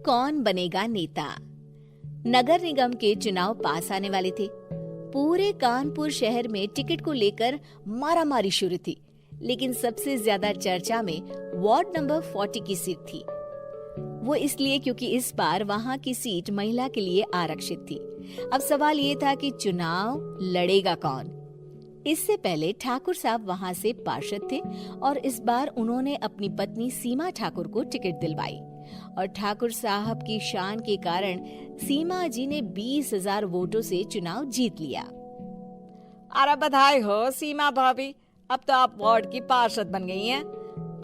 कौन बनेगा नेता। नगर निगम के चुनाव पास आने वाले थे। पूरे कानपुर शहर में टिकट को लेकर मारामारी शुरू थी, लेकिन सबसे ज्यादा चर्चा में वार्ड नंबर 40 की सीट थी। वो इसलिए क्योंकि इस बार वहां की सीट महिला के लिए आरक्षित थी। अब सवाल ये था कि चुनाव लड़ेगा कौन। इससे पहले ठाकुर साहब वहां से पार्षद थे और इस बार उन्होंने अपनी पत्नी सीमा ठाकुर को टिकट दिलवाई और ठाकुर साहब की शान के कारण सीमा जी ने 20,000 वोटों से चुनाव जीत लिया। अरे बधाई हो सीमा भाभी, अब तो आप वार्ड की पार्षद बन गई हैं।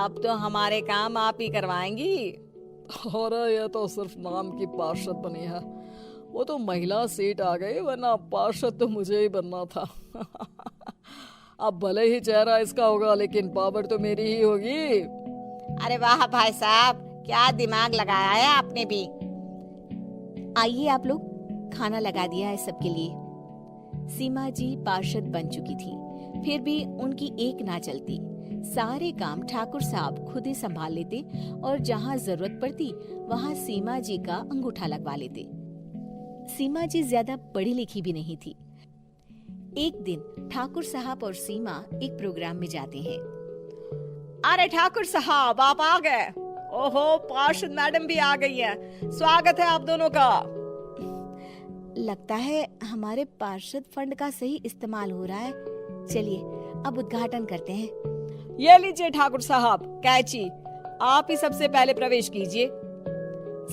अब तो हमारे काम आप ही करवाएंगी। अरे ये तो सिर्फ नाम की पार्षद बनी है, वो तो महिला सीट आ गई, वरना पार्षद तो मुझे ही बनना था। अब भले ही चेहरा इसका होगा, लेकिन पावर तो मेरी ही होगी। अरे वाह भाई साहब, क्या दिमाग लगाया है आपने भी। आइए आप लोग, खाना लगा दिया है सबके लिए। सीमा जी पार्षद बन चुकी थी, फिर भी उनकी एक ना चलती। सारे काम ठाकुर साहब खुद ही संभाल लेते और जहाँ जरूरत पड़ती वहाँ सीमा जी का अंगूठा लगवा लेते। सीमा जी ज्यादा पढ़ी लिखी भी नहीं थी। एक दिन ठाकुर साहब और सीमा एक प्रोग्राम में जाते हैं। अरे ठाकुर साहब, आप आ गए। ओहो, पार्षद मैडम भी आ गई है। स्वागत है आप दोनों का। लगता है हमारे पार्षद फंड का सही इस्तेमाल हो रहा है। चलिए अब उद्घाटन करते हैं। ये लीजिए ठाकुर साहब कैची, आप ही सबसे पहले प्रवेश कीजिए।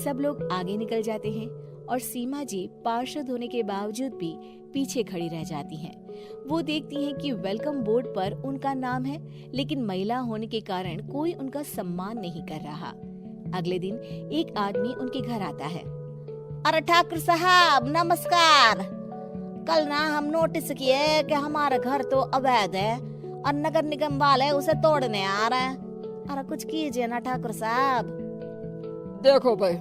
सब लोग आगे निकल जाते हैं और सीमा जी पार्षद होने के बावजूद भी पीछे खड़ी रह जाती हैं। वो देखती हैं कि वेलकम बोर्ड पर उनका नाम है, लेकिन महिला होने के कारण कोई उनका सम्मान नहीं कर रहा। अगले दिन एक आदमी उनके घर आता है। अरे ठाकुर साहब नमस्कार। कल ना हम नोटिस किए कि हमारा घर तो अवैध है और नगर निगम वाले उसे तोड़ने आ रहे हैं। अरे कुछ कीजिए ना ठाकुर साहब। देखो भाई,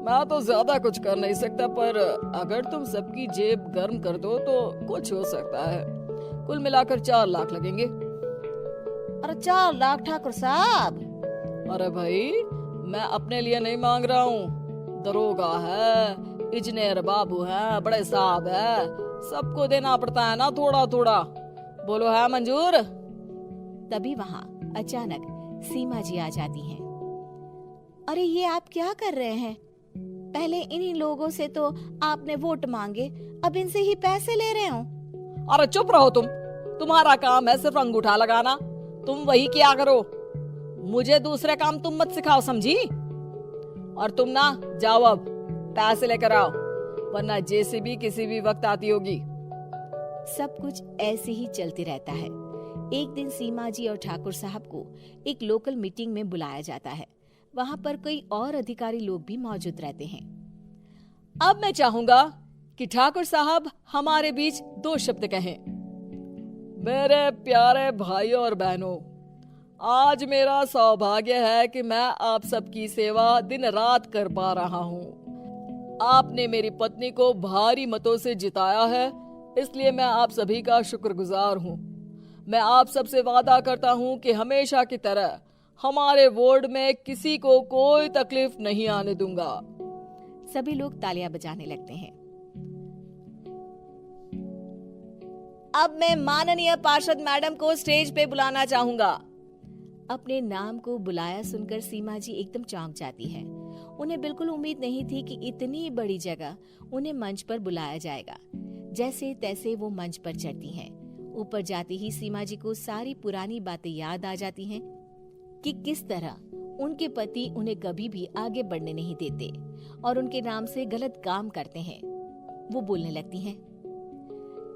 मैं तो ज्यादा कुछ कर नहीं सकता, पर अगर तुम सबकी जेब गर्म कर दो तो कुछ हो सकता है। कुल मिलाकर 4 लाख लगेंगे। अरे 4 लाख ठाकुर साहब? अरे भाई, मैं अपने लिए नहीं मांग रहा हूँ। दरोगा है, इंजीनियर बाबू है, बड़े साहब है, सबको देना पड़ता है ना थोड़ा थोड़ा। बोलो है मंजूर? तभी वहाँ अचानक सीमा जी आ जाती हैं। अरे ये आप क्या कर रहे हैं? पहले इन्हीं लोगों से तो आपने वोट मांगे, अब इनसे ही पैसे ले रहे हो। अरे चुप रहो तुम, तुम्हारा काम है सिर्फ अंगूठा लगाना, तुम वही किया करो। मुझे दूसरे काम तुम मत सिखाओ, समझी? और तुम ना जाओ, अब पैसे लेकर आओ, वरना जेसीबी किसी भी वक्त आती होगी। सब कुछ ऐसे ही चलते रहता है। एक दिन सीमा जी और ठाकुर साहब को एक लोकल मीटिंग में बुलाया जाता है। वहाँ पर कई और अधिकारी लोग भी मौजूद रहते हैं। अब मैं चाहूंगा कि ठाकुर साहब हमारे बीच 2 शब्द कहें। मेरे प्यारे भाइयों और बहनों, आज मेरा सौभाग्य है कि मैं आप सबकी सेवा दिन रात कर पा रहा हूँ। आपने मेरी पत्नी को भारी मतों से जिताया है, इसलिए मैं आप सभी का शुक्रगुजार हूँ। मैं आप सबसे वादा करता हूँ कि हमेशा की तरह हमारे वार्ड में किसी को कोई तकलीफ नहीं आने दूंगा। सभी लोग तालियां बजाने लगते हैं। अब मैं माननीय पार्षद मैडम को स्टेज पे बुलाना चाहूंगा। अपने नाम को बुलाया सुनकर सीमा जी एकदम चौंक जाती है। उन्हें बिल्कुल उम्मीद नहीं थी कि इतनी बड़ी जगह उन्हें मंच पर बुलाया जाएगा। जैसे तैसे वो मंच पर चढ़ती हैं। ऊपर जाते ही सीमा जी को सारी पुरानी बातें याद आ जाती हैं कि किस तरह उनके पति उन्हें कभी भी आगे बढ़ने नहीं देते और उनके नाम से गलत काम करते हैं। वो बोलने लगती हैं,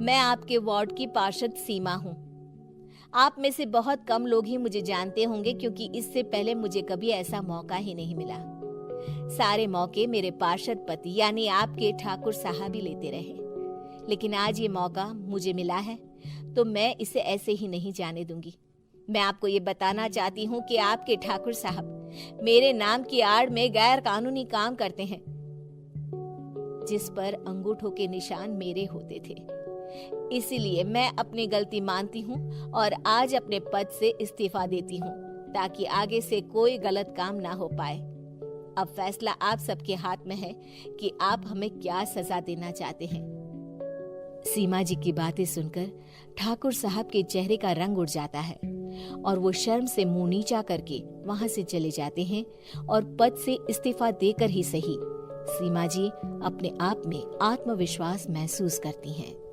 मैं आपके वार्ड की पार्षद सीमा हूँ। आप में से बहुत कम लोग ही मुझे जानते होंगे, क्योंकि इससे पहले मुझे कभी ऐसा मौका ही नहीं मिला। सारे मौके मेरे पार्षद पति यानी आपके ठाकुर साहब ही लेते रहे, लेकिन आज ये मौका मुझे मिला है तो मैं इसे ऐसे ही नहीं जाने दूंगी। मैं आपको ये बताना चाहती हूँ कि आपके ठाकुर साहब मेरे नाम की आड़ में गैर कानूनी काम करते हैं, जिस पर अंगूठों के निशान मेरे होते थे। इसीलिए मैं अपनी गलती मानती हूँ और आज अपने पद से इस्तीफा देती हूँ, ताकि आगे से कोई गलत काम ना हो पाए। अब फैसला आप सबके हाथ में है कि आप हमें क्या सजा देना चाहते हैं। सीमा जी की बातें सुनकर ठाकुर साहब के चेहरे का रंग उड़ जाता है और वो शर्म से मुंह नीचा करके वहां से चले जाते हैं और पद से इस्तीफा देकर ही सही सीमा जी अपने आप में आत्मविश्वास महसूस करती हैं।